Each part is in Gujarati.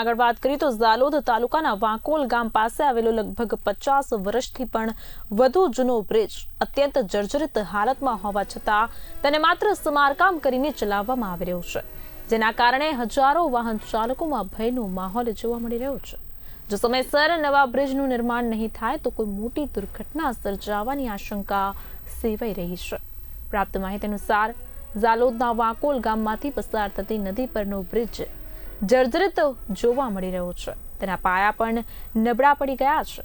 આગળ વાત કરીએ તો ઝાલોદ તાલુકાના વાંકોલ ગામ પાસે આવેલો લગભગ 50 વર્ષથી પણ વધુ જૂનો બ્રિજ અત્યંત જર્જરિત હાલતમાં હોવા છતાં તેને માત્ર સમારકામ કરીને ચલાવવામાં આવી રહ્યું છે, જેના કારણે હજારો વાહન ચાલકોમાં ભયનો માહોલ જોવા મળી રહ્યો છે। જો સમયસર નવા બ્રિજનું નિર્માણ નહીં થાય તો કોઈ મોટી દુર્ઘટના સર્જાવાની આશંકા સેવાઈ રહી છે। પ્રાપ્ત માહિતી અનુસાર ઝાલોદના વાંકોલ ગામમાંથી પસાર થતી નદી પરનો બ્રિજ જર્જરિત જોવા મળી રહ્યો છે। તેના પાયા પણ નબળા પડી ગયા છે।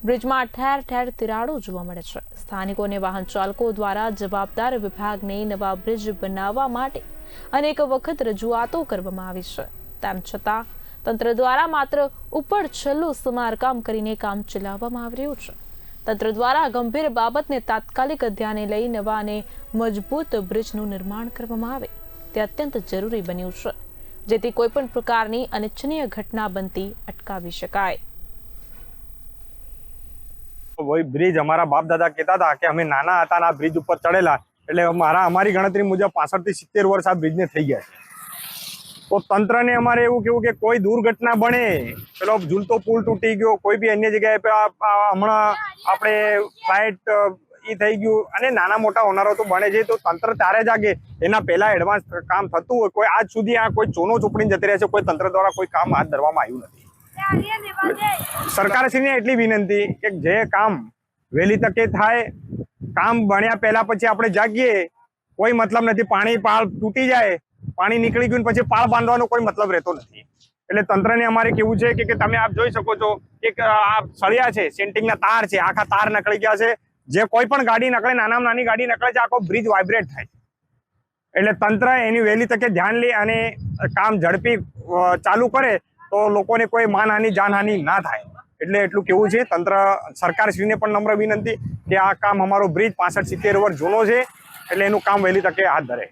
બ્રિજમાં ઠેર ઠેર તિરાડો જોવા મળે છે। સ્થાનિકો અને વાહન ચાલકો દ્વારા જવાબદાર વિભાગને નવા બ્રિજ બનાવવા માટે અનેક વખત રજૂઆતો કરવામાં આવી છે, તેમ છતાં તંત્ર દ્વારા માત્ર ઉપર છલ્લું સમારકામ કરીને કામ ચલાવવામાં આવી રહ્યું છે। તંત્ર દ્વારા ગંભીર બાબતને તાત્કાલિક ધ્યાને લઈ નવા અને મજબૂત બ્રિજનું નિર્માણ કરવામાં આવે તે અત્યંત જરૂરી બન્યું છે, જેથી કોઈ પણ પ્રકારની અનિચ્છનીય ઘટના બનતી અટકાવી શકાય। वही ब्रिज हमारा बाप दादा कहता था कि हमें नाना आता ना ब्रिज ऊपर चढ़ेला એટલે हमारी गणतरी मुझे 65 થી 70 વર્ષ आ ब्रिज ने થઈ ગયા છે। તો તંત્ર ને અમારે એવું કેવું કે કોઈ દુર્ઘટના બને, પેલો ઝૂલતો પુલ તૂટી ગયો, કોઈ બી અન્ય જગ્યાએ હમણાં આપણે ફ્લાઇટ ઈ થઈ ગયું અને નાના મોટા હોનારો તો બને છે, તો તંત્ર ત્યારે જાગે એના પહેલા એડવાન્સ કામ થતું હોય। કોઈ આજ સુધી આ કોઈ ચોનો ચોપડીને જતી રહે છે, કોઈ તંત્ર દ્વારા કોઈ કામ હાથ ધરવામાં આવ્યું નથી। સરકારશ્રીને એટલી વિનંતી કે જે કામ વહેલી તકે થાય, કામ બન્યા પહેલા પછી આપણે જાગીએ, કોઈ મતલબ નથી। પાણી પાળ તૂટી જાય, પાણી નીકળી ગયું પછી પાળ બાંધવાનો કોઈ મતલબ રહેતો નથી। એટલે તંત્રને અમારે કેવું છે કે તમે આપ જોઈ શકો છો એક આ સળિયા છે, સેન્ટિંગના તાર છે, આખા તાર નકળી ગયા છે। જે કોઈ પણ ગાડી નકળે, નાનામાં નાની ગાડી નકળે છે, આખો બ્રિજ વાઇબ્રેટ થાય છે। એટલે તંત્ર એની વહેલી તકે ધ્યાન લે અને કામ ઝડપી ચાલુ કરે તો લોકોને કોઈ માનહાનિ જાનહાનિ ના થાય। એટલે એટલું કેવું છે તંત્ર સરકારશ્રીને પણ નમ્ર વિનંતી કે આ કામ અમારો બ્રિજ 65-70 વર્ષ જૂનો છે, એટલે એનું કામ વહેલી તકે હાથ ધરે।